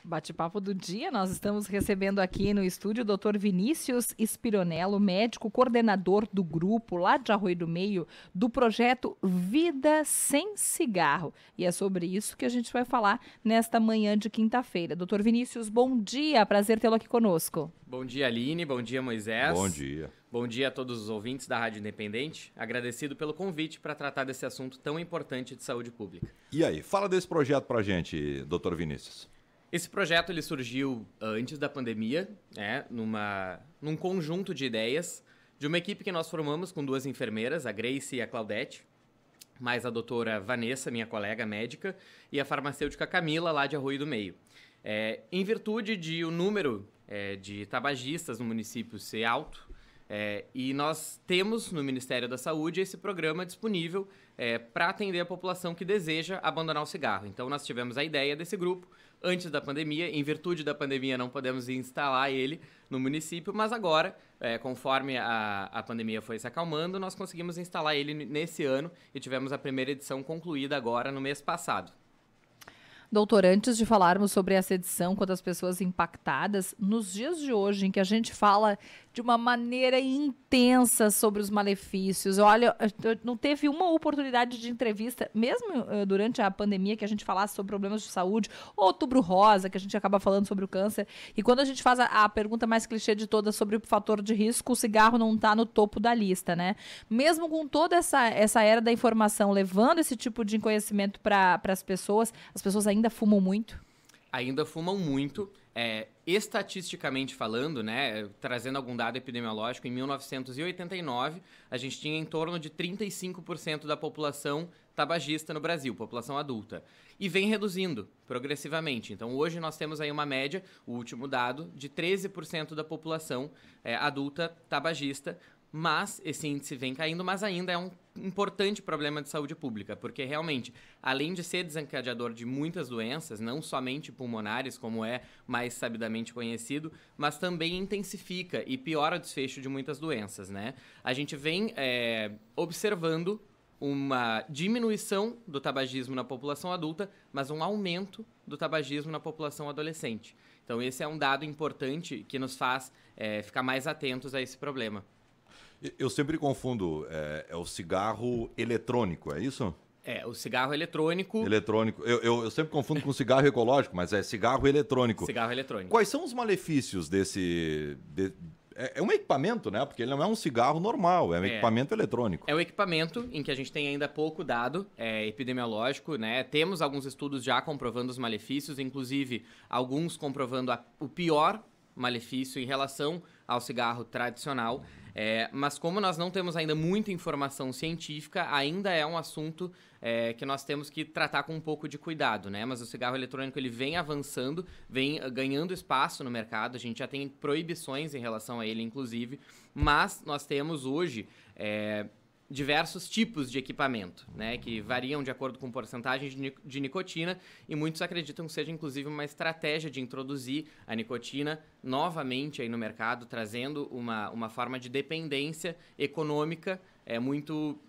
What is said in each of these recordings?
bate-papo do dia, nós estamos recebendo aqui no estúdio o Dr. Vinícius Spironello, médico coordenador do grupo lá de Arroio do Meio, do projeto Vida Sem Cigarro. E é sobre isso que a gente vai falar nesta manhã de quinta-feira. Dr. Vinícius, bom dia, prazer tê-lo aqui conosco. Bom dia, Aline, bom dia, Moisés. Bom dia. Bom dia a todos os ouvintes da Rádio Independente. Agradecido pelo convite para tratar desse assunto tão importante de saúde pública. E aí, fala desse projeto pra gente, Dr. Vinícius. Esse projeto ele surgiu antes da pandemia, num conjunto de ideias de uma equipe que nós formamos com duas enfermeiras, a Grace e a Claudete, mais a doutora Vanessa, minha colega médica, e a farmacêutica Camila, lá de Arroio do Meio. Em virtude de o número de tabagistas no município ser alto, e nós temos no Ministério da Saúde esse programa disponível para atender a população que deseja abandonar o cigarro. Então nós tivemos a ideia desse grupo antes da pandemia. Em virtude da pandemia não podemos instalar ele no município, mas agora, conforme a pandemia foi se acalmando, nós conseguimos instalar ele nesse ano e tivemos a primeira edição concluída agora no mês passado. Doutor, antes de falarmos sobre essa edição, quantas pessoas impactadas, nos dias de hoje, em que a gente fala de uma maneira intensa sobre os malefícios, olha, não teve uma oportunidade de entrevista, mesmo durante a pandemia, que a gente falasse sobre problemas de saúde, ou Outubro Rosa, que a gente acaba falando sobre o câncer, e quando a gente faz a pergunta mais clichê de todas sobre o fator de risco, o cigarro não está no topo da lista, né? Mesmo com toda essa era da informação, levando esse tipo de conhecimento para as pessoas ainda fumam muito? Ainda fumam muito. Estatisticamente falando, né, trazendo algum dado epidemiológico, em 1989 a gente tinha em torno de 35% da população tabagista no Brasil, população adulta. E vem reduzindo progressivamente. Então hoje nós temos aí uma média, o último dado, de 13% da população adulta tabagista. Mas esse índice vem caindo, mas ainda é um importante problema de saúde pública, porque realmente, além de ser desencadeador de muitas doenças, não somente pulmonares, como é mais sabidamente conhecido, mas também intensifica e piora o desfecho de muitas doenças, né? A gente vem observando uma diminuição do tabagismo na população adulta, mas um aumento do tabagismo na população adolescente. Então esse é um dado importante que nos faz ficar mais atentos a esse problema. Eu sempre confundo, o cigarro eletrônico, é isso? O cigarro eletrônico... Eletrônico. Eu sempre confundo com cigarro ecológico, mas é cigarro eletrônico. Cigarro eletrônico. Quais são os malefícios desse... É um equipamento, né? Porque ele não é um cigarro normal, é um equipamento eletrônico. É um equipamento em que a gente tem ainda pouco dado epidemiológico, né? Temos alguns estudos já comprovando os malefícios, inclusive alguns comprovando o pior malefício em relação ao cigarro tradicional, mas como nós não temos ainda muita informação científica, ainda é um assunto que nós temos que tratar com um pouco de cuidado, né? Mas o cigarro eletrônico ele vem avançando, vem ganhando espaço no mercado, a gente já tem proibições em relação a ele, inclusive, mas nós temos hoje diversos tipos de equipamento, né, que variam de acordo com porcentagem de nicotina, e muitos acreditam que seja inclusive uma estratégia de introduzir a nicotina novamente aí no mercado, trazendo uma forma de dependência econômica muito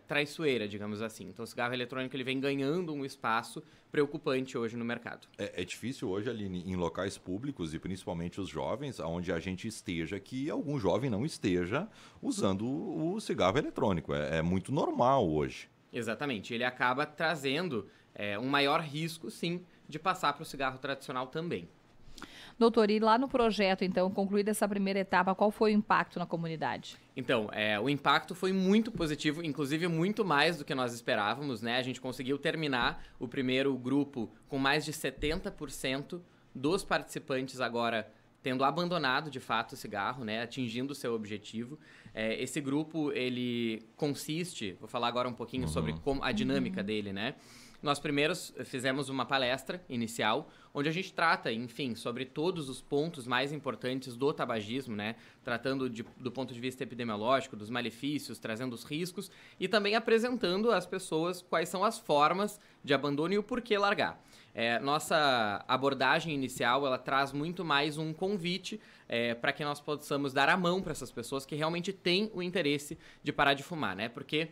traiçoeira, digamos assim. Então o cigarro eletrônico ele vem ganhando um espaço preocupante hoje no mercado. É difícil hoje, Aline, em locais públicos e principalmente os jovens, onde a gente esteja, que algum jovem não esteja usando o cigarro eletrônico. É muito normal hoje. Exatamente. Ele acaba trazendo um maior risco, sim, de passar para o cigarro tradicional também. Doutor, e lá no projeto, então, concluída essa primeira etapa, qual foi o impacto na comunidade? Então, o impacto foi muito positivo, inclusive muito mais do que nós esperávamos, né? A gente conseguiu terminar o primeiro grupo com mais de 70% dos participantes agora tendo abandonado, de fato, o cigarro, né? Atingindo o seu objetivo. Esse grupo, ele consiste... Vou falar agora um pouquinho sobre a dinâmica dele, né? Nós primeiros fizemos uma palestra inicial, onde a gente trata, enfim, sobre todos os pontos mais importantes do tabagismo, né? Tratando do ponto de vista epidemiológico, dos malefícios, trazendo os riscos e também apresentando às pessoas quais são as formas de abandono e o porquê largar. Nossa abordagem inicial, ela traz muito mais um convite para que nós possamos dar a mão para essas pessoas que realmente têm o interesse de parar de fumar, né? Porque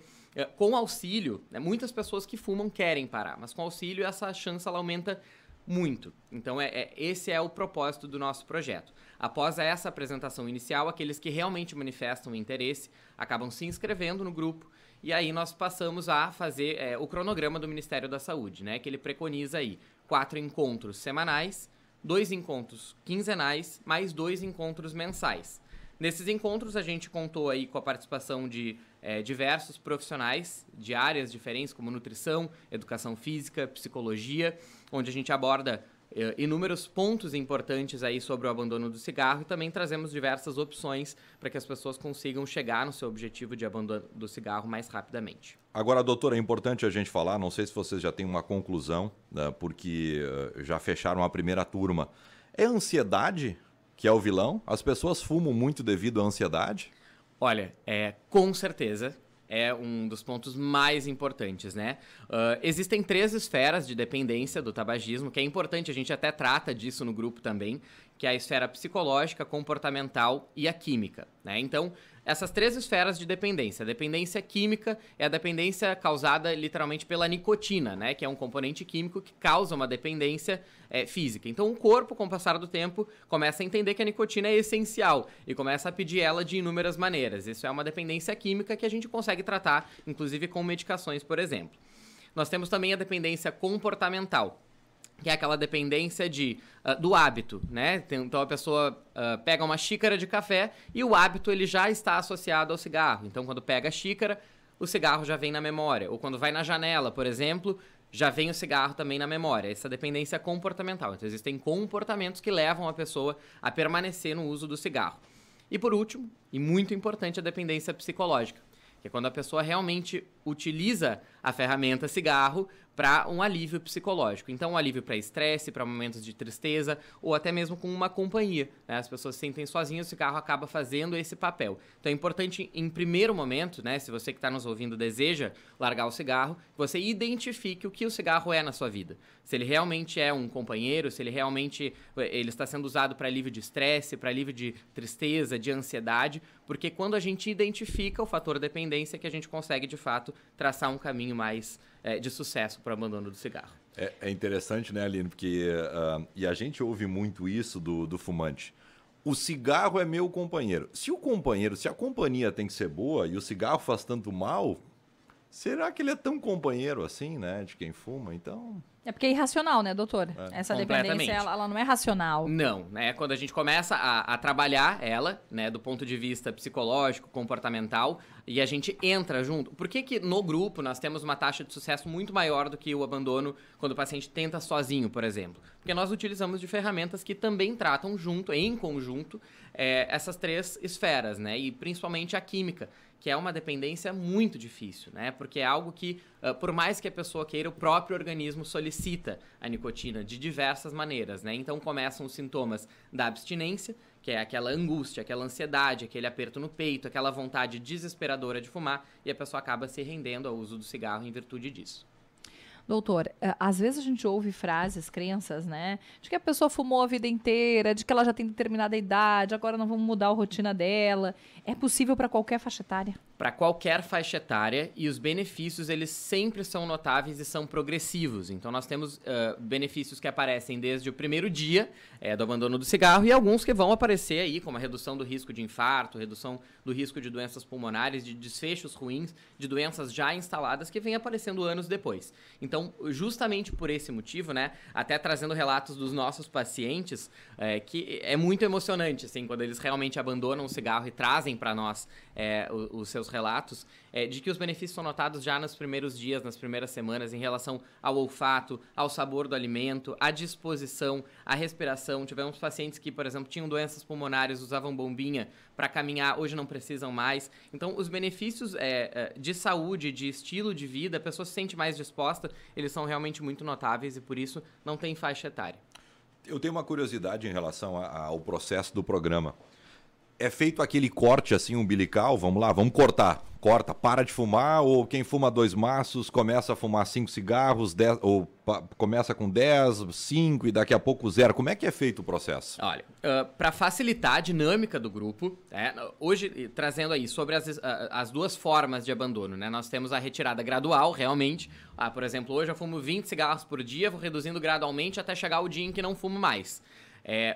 com auxílio, muitas pessoas que fumam querem parar, mas com auxílio essa chance ela aumenta muito. Então, esse é o propósito do nosso projeto. Após essa apresentação inicial, aqueles que realmente manifestam interesse acabam se inscrevendo no grupo e aí nós passamos a fazer o cronograma do Ministério da Saúde, né? Que ele preconiza aí 4 encontros semanais, 2 encontros quinzenais, mais 2 encontros mensais. Nesses encontros, a gente contou aí com a participação de diversos profissionais de áreas diferentes, como nutrição, educação física, psicologia, onde a gente aborda inúmeros pontos importantes aí sobre o abandono do cigarro e também trazemos diversas opções para que as pessoas consigam chegar no seu objetivo de abandono do cigarro mais rapidamente. Agora, doutora, é importante a gente falar, não sei se vocês já têm uma conclusão, né, porque já fecharam a primeira turma. É a ansiedade que é o vilão? As pessoas fumam muito devido à ansiedade? Olha, com certeza é um dos pontos mais importantes, né? Existem 3 esferas de dependência do tabagismo, que é importante, a gente até trata disso no grupo também, que é a esfera psicológica, comportamental e a química, né? Então, essas 3 esferas de dependência. A dependência química é a dependência causada literalmente pela nicotina, né? Que é um componente químico que causa uma dependência física. Então, o corpo, com o passar do tempo, começa a entender que a nicotina é essencial e começa a pedir ela de inúmeras maneiras. Isso é uma dependência química que a gente consegue tratar, inclusive com medicações, por exemplo. Nós temos também a dependência comportamental, que é aquela dependência do hábito, né? Então a pessoa pega uma xícara de café e o hábito ele já está associado ao cigarro. Então quando pega a xícara, o cigarro já vem na memória. Ou quando vai na janela, por exemplo, já vem o cigarro também na memória. Essa dependência comportamental. Então existem comportamentos que levam a pessoa a permanecer no uso do cigarro. E por último, e muito importante, a dependência psicológica, que é quando a pessoa realmente utiliza a ferramenta cigarro para um alívio psicológico. Então, um alívio para estresse, para momentos de tristeza, ou até mesmo com uma companhia, né? As pessoas se sentem sozinhas, o cigarro acaba fazendo esse papel. Então, é importante, em primeiro momento, né, se você que está nos ouvindo deseja largar o cigarro, você identifique o que o cigarro é na sua vida. Se ele realmente é um companheiro, se ele realmente ele está sendo usado para alívio de estresse, para alívio de tristeza, de ansiedade, porque quando a gente identifica o fator dependência, que a gente consegue, de fato, traçar um caminho mais de sucesso para o abandono do cigarro. É interessante, né, Aline? Porque e a gente ouve muito isso do fumante. O cigarro é meu companheiro. Se a companhia tem que ser boa e o cigarro faz tanto mal, será que ele é tão companheiro assim, né, de quem fuma? Então... É porque é irracional, né, doutor? Essa dependência, ela não é racional. Não, né? Quando a gente começa a trabalhar ela, né, do ponto de vista psicológico, comportamental, e a gente entra junto. Por que no grupo nós temos uma taxa de sucesso muito maior do que o abandono quando o paciente tenta sozinho, por exemplo? Porque nós utilizamos de ferramentas que também tratam junto, em conjunto, essas 3 esferas, né? E principalmente a química, que é uma dependência muito difícil, né? Porque é algo que, por mais que a pessoa queira, o próprio organismo solicita a nicotina de diversas maneiras, né? Então começam os sintomas da abstinência, que é aquela angústia, aquela ansiedade, aquele aperto no peito, aquela vontade desesperadora de fumar, e a pessoa acaba se rendendo ao uso do cigarro em virtude disso. Doutor, às vezes a gente ouve frases, crenças, né? De que a pessoa fumou a vida inteira, de que ela já tem determinada idade, agora não vamos mudar a rotina dela. É possível para qualquer faixa etária? Para qualquer faixa etária, e os benefícios eles sempre são notáveis e são progressivos. Então nós temos benefícios que aparecem desde o primeiro dia do abandono do cigarro e alguns que vão aparecer aí, como a redução do risco de infarto, redução do risco de doenças pulmonares, de desfechos ruins, de doenças já instaladas que vêm aparecendo anos depois. Então, justamente por esse motivo, né, até trazendo relatos dos nossos pacientes, que é muito emocionante, assim, quando eles realmente abandonam o cigarro e trazem para nós os seus relatos, de que os benefícios são notados já nos primeiros dias, nas primeiras semanas, em relação ao olfato, ao sabor do alimento, à disposição, à respiração. Tivemos pacientes que, por exemplo, tinham doenças pulmonares, usavam bombinha para caminhar, hoje não precisam mais. Então, os benefícios de saúde, de estilo de vida, a pessoa se sente mais disposta, eles são realmente muito notáveis e, por isso, não tem faixa etária. Eu tenho uma curiosidade em relação ao processo do programa. É feito aquele corte assim umbilical, vamos lá, vamos cortar. Corta, para de fumar, ou quem fuma 2 maços começa a fumar 5 cigarros, 10, ou começa com 10, 5 e daqui a pouco 0. Como é que é feito o processo? Olha, para facilitar a dinâmica do grupo, hoje trazendo aí sobre as 2 formas de abandono, né? Nós temos a retirada gradual, realmente. Por exemplo, hoje eu fumo 20 cigarros por dia, vou reduzindo gradualmente até chegar o dia em que não fumo mais.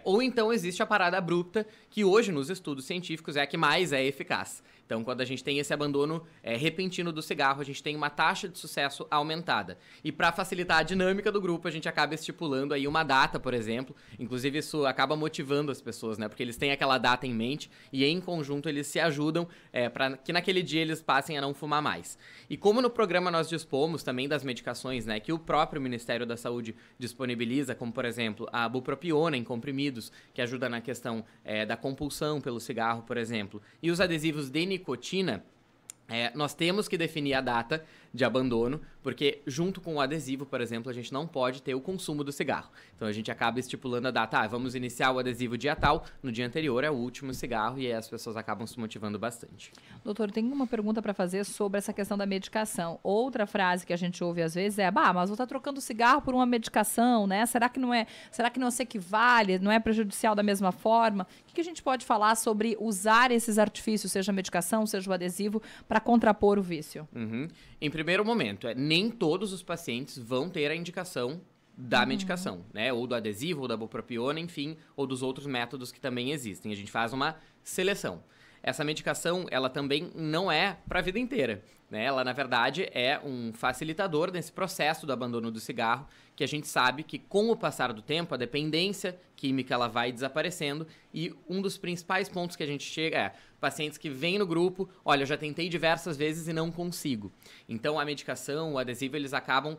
Ou então existe a parada abrupta, que hoje nos estudos científicos é a que mais é eficaz. Então, quando a gente tem esse abandono repentino do cigarro, a gente tem uma taxa de sucesso aumentada. E para facilitar a dinâmica do grupo, a gente acaba estipulando aí uma data, por exemplo. Inclusive, isso acaba motivando as pessoas, né? Porque eles têm aquela data em mente e, em conjunto, eles se ajudam para que naquele dia eles passem a não fumar mais. E como no programa nós dispomos também das medicações, né, que o próprio Ministério da Saúde disponibiliza, como, por exemplo, a bupropiona em comprimidos, que ajuda na questão da compulsão pelo cigarro, por exemplo, e os adesivos de nicotina, nós temos que definir a data de abandono, porque junto com o adesivo, por exemplo, a gente não pode ter o consumo do cigarro. Então a gente acaba estipulando a data, vamos iniciar o adesivo dia tal, no dia anterior é o último cigarro, e aí as pessoas acabam se motivando bastante. Doutor, tem uma pergunta para fazer sobre essa questão da medicação. Outra frase que a gente ouve às vezes é, mas vou estar trocando cigarro por uma medicação, né? Será que não se equivale, não é prejudicial da mesma forma? O que a gente pode falar sobre usar esses artifícios, seja a medicação, seja o adesivo, para contrapor o vício? Em primeiro momento, nem todos os pacientes vão ter a indicação da medicação, né? Ou do adesivo, ou da bupropiona, enfim, ou dos outros métodos que também existem. A gente faz uma seleção. Essa medicação, ela também não é para a vida inteira, né? Ela, na verdade, é um facilitador nesse processo do abandono do cigarro, que a gente sabe que, com o passar do tempo, a dependência química ela vai desaparecendo, e um dos principais pontos que a gente chega é pacientes que vêm no grupo, olha, eu já tentei diversas vezes e não consigo. Então, a medicação, o adesivo, eles acabam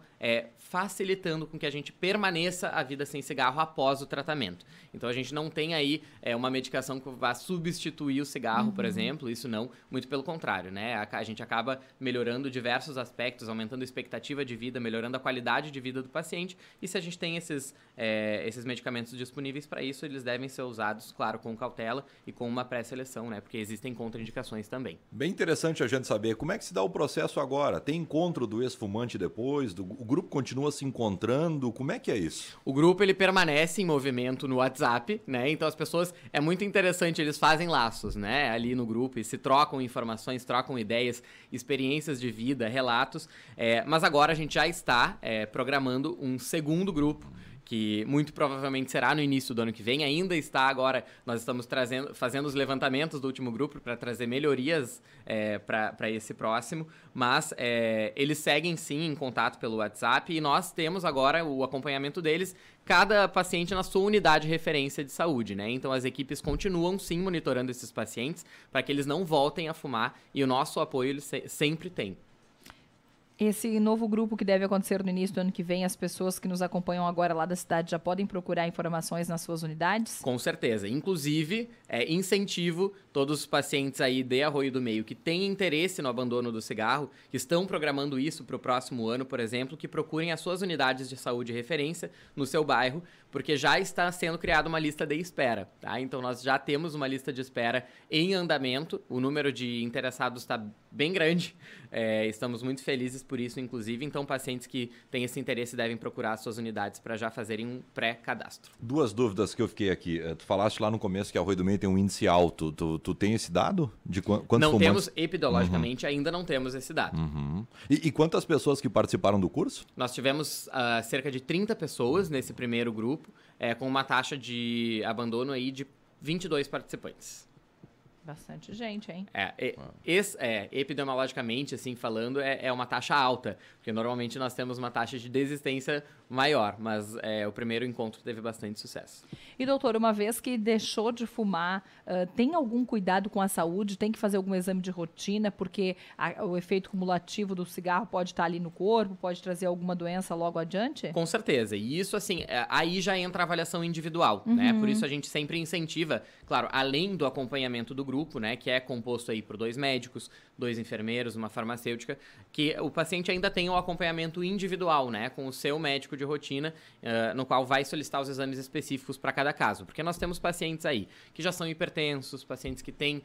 facilitando com que a gente permaneça a vida sem cigarro após o tratamento. Então, a gente não tem aí uma medicação que vá substituir o cigarro, por exemplo, isso não, muito pelo contrário, né? A gente acaba melhorando diversos aspectos, aumentando a expectativa de vida, melhorando a qualidade de vida do paciente, e se a gente tem esses medicamentos disponíveis para isso, eles devem ser usados, claro, com cautela e com uma pré-seleção, né? Porque existem contraindicações também. Bem interessante a gente saber como é que se dá o processo agora. Tem encontro do ex-fumante depois? O grupo continua se encontrando? Como é que é isso? O grupo, ele permanece em movimento no WhatsApp, né? Então as pessoas, é muito interessante, eles fazem laços, né? Ali no grupo e se trocam informações, trocam ideias, experiências de vida, relatos. Mas agora a gente já está programando um segundo grupo, que muito provavelmente será no início do ano que vem. Ainda está agora, nós estamos fazendo os levantamentos do último grupo para trazer melhorias para esse próximo, mas eles seguem sim em contato pelo WhatsApp, e nós temos agora o acompanhamento deles, cada paciente na sua unidade de referência de saúde, né? Então as equipes continuam sim monitorando esses pacientes para que eles não voltem a fumar, e o nosso apoio eles sempre tem. Esse novo grupo que deve acontecer no início do ano que vem, as pessoas que nos acompanham agora lá da cidade já podem procurar informações nas suas unidades? Com certeza. Inclusive, incentivo todos os pacientes aí de Arroio do Meio que têm interesse no abandono do cigarro, que estão programando isso para o próximo ano, por exemplo, que procurem as suas unidades de saúde de referência no seu bairro, porque já está sendo criada uma lista de espera, tá? Então, nós já temos uma lista de espera em andamento, o número de interessados está bem grande, estamos muito felizes por isso, inclusive. Então, pacientes que têm esse interesse devem procurar as suas unidades para já fazerem um pré-cadastro. 2 dúvidas que eu fiquei aqui. Tu falaste lá no começo que Arroio do Meio tem um índice alto. Tu tem esse dado? De quantos não fumantes? Temos, epidemiologicamente, ainda não temos esse dado. E quantas pessoas que participaram do curso? Nós tivemos cerca de 30 pessoas nesse primeiro grupo, com uma taxa de abandono aí de 22 participantes. Bastante gente, hein? Epidemiologicamente, assim, falando, é uma taxa alta, porque normalmente nós temos uma taxa de desistência maior, mas o primeiro encontro teve bastante sucesso. E, doutor, uma vez que deixou de fumar, tem algum cuidado com a saúde? Tem que fazer algum exame de rotina? Porque o efeito cumulativo do cigarro pode estar ali no corpo, pode trazer alguma doença logo adiante? Com certeza. E isso, assim, aí já entra a avaliação individual, né? Por isso a gente sempre incentiva, claro, além do acompanhamento do grupo, grupo, né, que é composto aí por 2 médicos, 2 enfermeiros, uma farmacêutica, que o paciente ainda tem o acompanhamento individual, né, com o seu médico de rotina, no qual vai solicitar os exames específicos para cada caso. Porque nós temos pacientes aí que já são hipertensos, pacientes que têm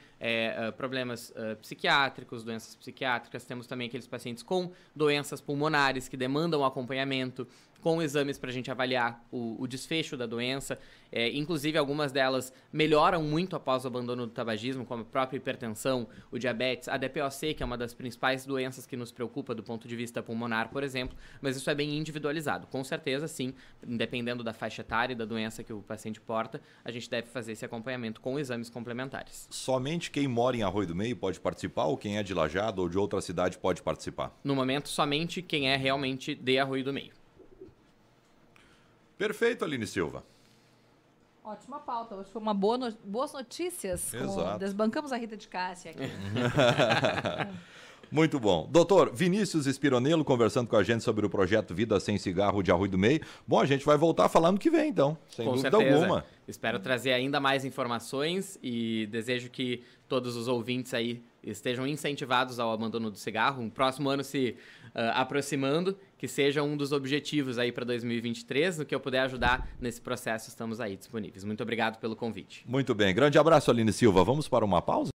problemas psiquiátricos, doenças psiquiátricas, temos também aqueles pacientes com doenças pulmonares que demandam acompanhamento, com exames para a gente avaliar o desfecho da doença. Inclusive, algumas delas melhoram muito após o abandono do tabagismo, como a própria hipertensão, o diabetes, a DPOC, que é uma das principais doenças que nos preocupa do ponto de vista pulmonar, por exemplo, mas isso é bem individualizado. Com certeza, sim, dependendo da faixa etária e da doença que o paciente porta, a gente deve fazer esse acompanhamento com exames complementares. Somente quem mora em Arroio do Meio pode participar ou quem é de Lajeado ou de outra cidade pode participar? No momento, somente quem é realmente de Arroio do Meio. Perfeito, Aline Silva. Ótima pauta. Hoje foi uma boas notícias. Exato. Desbancamos a Rita de Cássia aqui. Muito bom. Doutor Vinícius Spironello conversando com a gente sobre o projeto Vida Sem Cigarro de Arroio do Meio. Bom, a gente vai voltar falando que vem, então, sem Com dúvida certeza. alguma. Espero trazer ainda mais informações e desejo que todos os ouvintes aí estejam incentivados ao abandono do cigarro. Um próximo ano se aproximando, que seja um dos objetivos aí para 2023. No que eu puder ajudar nesse processo, estamos aí disponíveis. Muito obrigado pelo convite. Muito bem. Grande abraço, Aline Silva. Vamos para uma pausa?